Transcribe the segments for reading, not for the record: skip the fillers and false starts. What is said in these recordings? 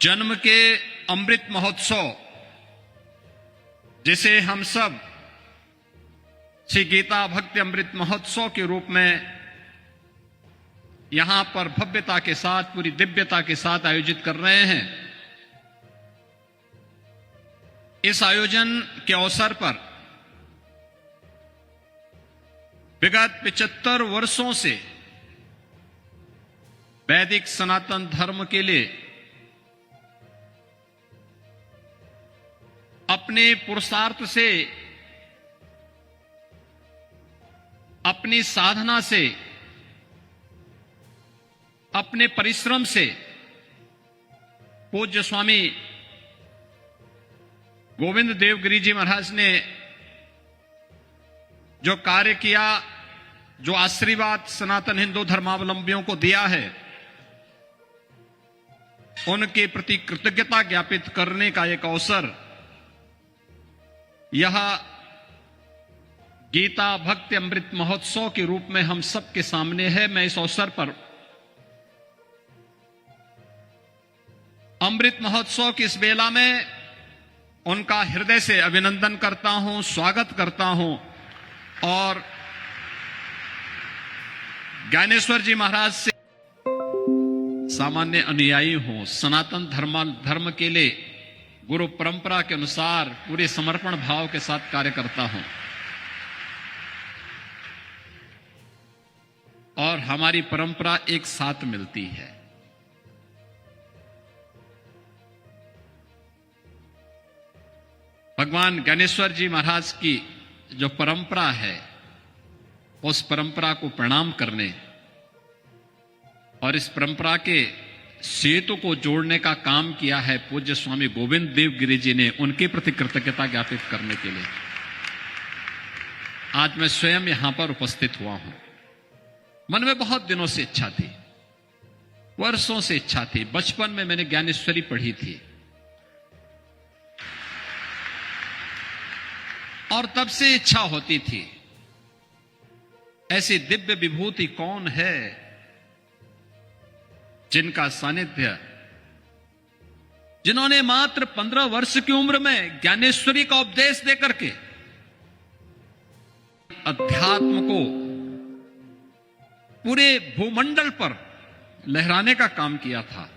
जन्म के अमृत महोत्सव, जिसे हम सब श्री गीता भक्ति अमृत महोत्सव के रूप में यहां पर भव्यता के साथ, पूरी दिव्यता के साथ आयोजित कर रहे हैं। इस आयोजन के अवसर पर विगत 75 वर्षों से वैदिक सनातन धर्म के लिए अपने पुरुषार्थ से, अपनी साधना से, अपने परिश्रम से पूज्य स्वामी गोविंद देव गिरि जी महाराज ने जो कार्य किया, जो आशीर्वाद सनातन हिंदू धर्मावलंबियों को दिया है, उनके प्रति कृतज्ञता ज्ञापित करने का एक अवसर यह गीता भक्ति अमृत महोत्सव के रूप में हम सबके सामने है। मैं इस अवसर पर अमृत महोत्सव की इस बेला में उनका हृदय से अभिनंदन करता हूं, स्वागत करता हूं और ज्ञानेश्वर जी महाराज से सामान्य अनुयायी हूं। सनातन धर्म के लिए गुरु परंपरा के अनुसार पूरे समर्पण भाव के साथ कार्य करता हूं और हमारी परंपरा एक साथ मिलती है। भगवान ज्ञानेश्वर जी महाराज की जो परंपरा है, उस परंपरा को प्रणाम करने और इस परंपरा के सेतु को जोड़ने का काम किया है पूज्य स्वामी गोविंद देव गिरि जी ने, उनके प्रति कृतज्ञता ज्ञापित करने के लिए आज मैं स्वयं यहां पर उपस्थित हुआ हूं। मन में बहुत दिनों से इच्छा थी, वर्षों से इच्छा थी। बचपन में मैंने ज्ञानेश्वरी पढ़ी थी और तब से इच्छा होती थी, ऐसी दिव्य विभूति कौन है जिनका सानिध्य, जिन्होंने मात्र 15 वर्ष की उम्र में ज्ञानेश्वरी का उपदेश देकर के अध्यात्म को पूरे भूमंडल पर लहराने का काम किया था।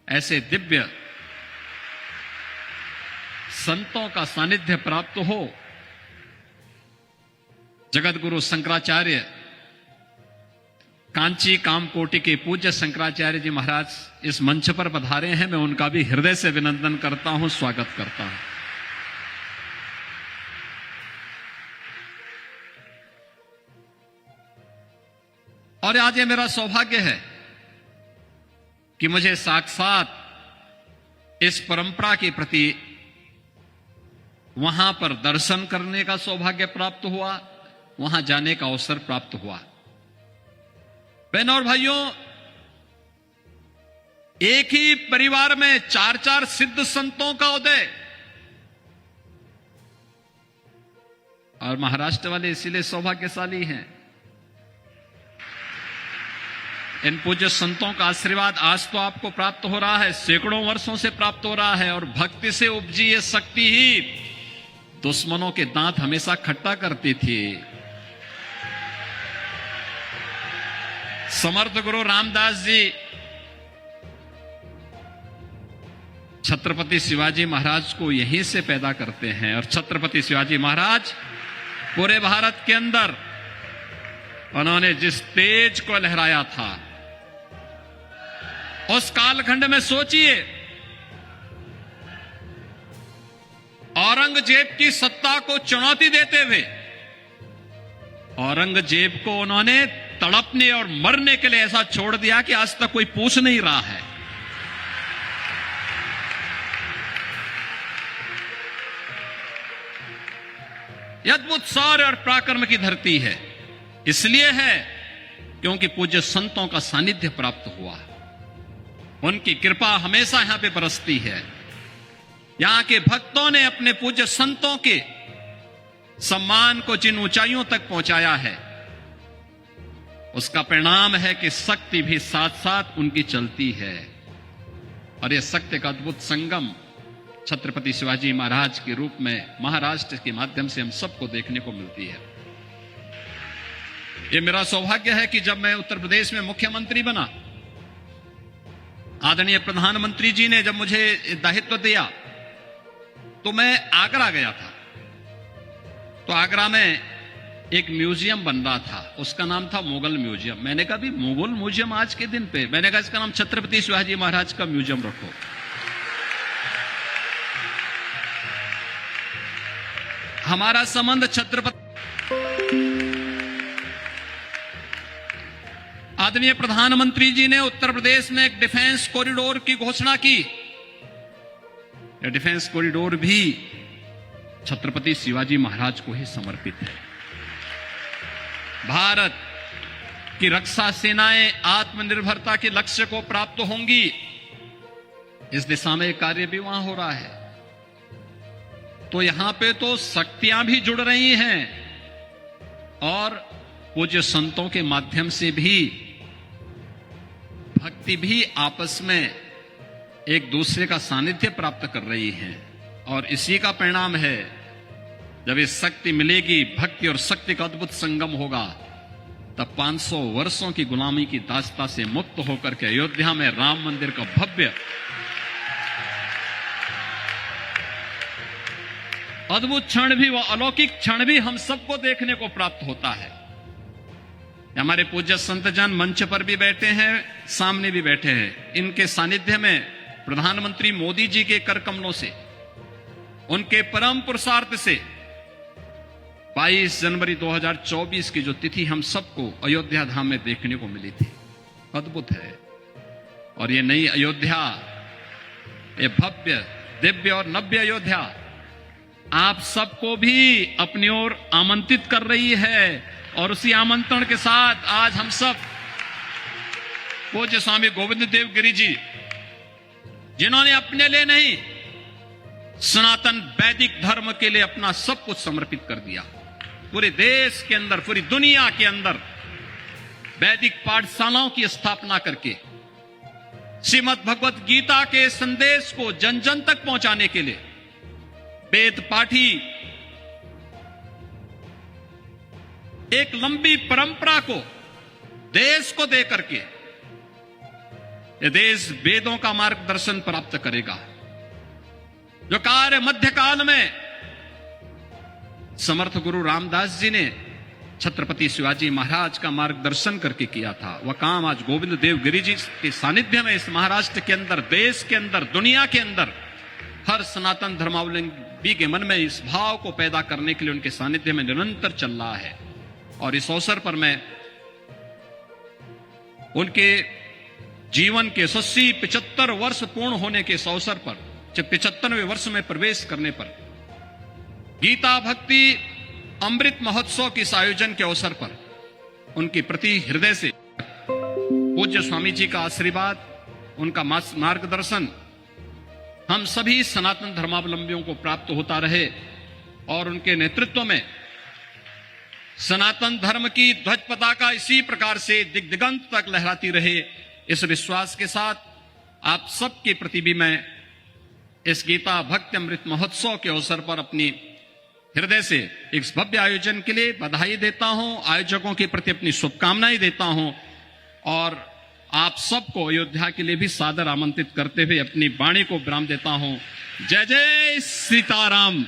ऐसे दिव्य संतों का सानिध्य प्राप्त हो। जगत गुरु शंकराचार्य, कांची कामकोटि के पूज्य शंकराचार्य जी महाराज इस मंच पर पधारे हैं। मैं उनका भी हृदय से अभिनंदन करता हूं, स्वागत करता हूं। और आज ये मेरा सौभाग्य है कि मुझे साक्षात इस परंपरा के प्रति वहां पर दर्शन करने का सौभाग्य प्राप्त हुआ, वहां जाने का अवसर प्राप्त हुआ। बहनों और भाइयों, एक ही परिवार में 4 सिद्ध संतों का उदय, और महाराष्ट्र वाले इसीलिए सौभाग्यशाली हैं। इन पूज्य संतों का आशीर्वाद आज तो आपको प्राप्त हो रहा है, सैकड़ों वर्षों से प्राप्त हो रहा है। और भक्ति से उपजी ये शक्ति ही दुश्मनों के दांत हमेशा खट्टा करती थी। समर्थ गुरु रामदास जी छत्रपति शिवाजी महाराज को यहीं से पैदा करते हैं और छत्रपति शिवाजी महाराज पूरे भारत के अंदर उन्होंने जिस तेज को लहराया था, उस कालखंड में सोचिए, औरंगजेब की सत्ता को चुनौती देते हुए औरंगजेब को उन्होंने तड़पने और मरने के लिए ऐसा छोड़ दिया कि आज तक कोई पूछ नहीं रहा है। यह अद्भुत शौर्य और पराक्रम की धरती है। इसलिए है क्योंकि पूज्य संतों का सानिध्य प्राप्त हुआ, उनकी कृपा हमेशा यहां पे बरसती है। यहां के भक्तों ने अपने पूज्य संतों के सम्मान को जिन ऊंचाइयों तक पहुंचाया है, उसका परिणाम है कि शक्ति भी साथ साथ उनकी चलती है। और यह सत्य का अद्भुत संगम छत्रपति शिवाजी महाराज के रूप में महाराष्ट्र के माध्यम से हम सबको देखने को मिलती है। यह मेरा सौभाग्य है कि जब मैं उत्तर प्रदेश में मुख्यमंत्री बना, आदरणीय प्रधानमंत्री जी ने जब मुझे दायित्व दिया तो मैं आगरा गया था। तो आगरा में एक म्यूजियम बन रहा था, उसका नाम था मुगल म्यूजियम। मैंने कहा भी मुगल म्यूजियम आज के दिन पे, मैंने कहा इसका नाम छत्रपति शिवाजी महाराज का म्यूजियम रखो। हमारा संबंध छत्रपति आदरणीय प्रधानमंत्री जी ने उत्तर प्रदेश में एक डिफेंस कॉरिडोर की घोषणा की। यह डिफेंस कॉरिडोर भी छत्रपति शिवाजी महाराज को ही समर्पित है। भारत की रक्षा सेनाएं आत्मनिर्भरता के लक्ष्य को प्राप्त होंगी, इस दिशा में कार्य भी वहां हो रहा है। तो यहां पे तो शक्तियां भी जुड़ रही हैं और पूज्य संतों के माध्यम से भी भक्ति भी आपस में एक दूसरे का सानिध्य प्राप्त कर रही है। और इसी का परिणाम है, जब ये शक्ति मिलेगी, भक्ति और शक्ति का अद्भुत संगम होगा, तब 500 वर्षों की गुलामी की दास्ता से मुक्त होकर के अयोध्या में राम मंदिर का भव्य अद्भुत क्षण भी, वह अलौकिक क्षण भी हम सबको देखने को प्राप्त होता है। हमारे पूज्य संतजन मंच पर भी बैठे हैं, सामने भी बैठे हैं। इनके सानिध्य में प्रधानमंत्री मोदी जी के कर कमलों से, उनके परम पुरुषार्थ से 22 जनवरी 2024 की जो तिथि हम सबको अयोध्या धाम में देखने को मिली थी, अद्भुत है। और ये नई अयोध्या, ये भव्य दिव्य और नव्य अयोध्या आप सबको भी अपनी ओर आमंत्रित कर रही है। और उसी आमंत्रण के साथ आज हम सब पूज्य स्वामी गोविंद देव गिरि जी, जिन्होंने अपने लिए नहीं, सनातन वैदिक धर्म के लिए अपना सब कुछ समर्पित कर दिया, पूरे देश के अंदर, पूरी दुनिया के अंदर वैदिक पाठशालाओं की स्थापना करके श्रीमद् भगवत गीता के संदेश को जन जन तक पहुंचाने के लिए वेद पाठी एक लंबी परंपरा को देश को दे करके यह देश वेदों का मार्गदर्शन प्राप्त करेगा। जो कार्य मध्यकाल में समर्थ गुरु रामदास जी ने छत्रपति शिवाजी महाराज का मार्गदर्शन करके किया था, वह काम आज गोविंद देव गिरि जी के सानिध्य में इस महाराष्ट्र के अंदर, देश के अंदर, दुनिया के अंदर हर सनातन धर्मावलंबी के मन में इस भाव को पैदा करने के लिए उनके सानिध्य में निरंतर चल रहा है। और इस अवसर पर मैं उनके जीवन के 75 वर्ष पूर्ण होने के इस अवसर पर, जब 75वें वर्ष में प्रवेश करने पर, गीता भक्ति अमृत महोत्सव के इस आयोजन के अवसर पर उनके प्रति हृदय से पूज्य स्वामी जी का आशीर्वाद, उनका मार्गदर्शन हम सभी सनातन धर्मावलंबियों को प्राप्त होता रहे और उनके नेतृत्व में सनातन धर्म की ध्वज पताका इसी प्रकार से दिग्दिगंत तक लहराती रहे। इस विश्वास के साथ आप सबके प्रति भी मैं इस गीता भक्ति अमृत महोत्सव के अवसर पर अपनी हृदय से इस भव्य आयोजन के लिए बधाई देता हूं, आयोजकों के प्रति अपनी शुभकामनाएं देता हूं और आप सबको अयोध्या के लिए भी सादर आमंत्रित करते हुए अपनी वाणी को विराम देता हूं। जय जय सीताराम।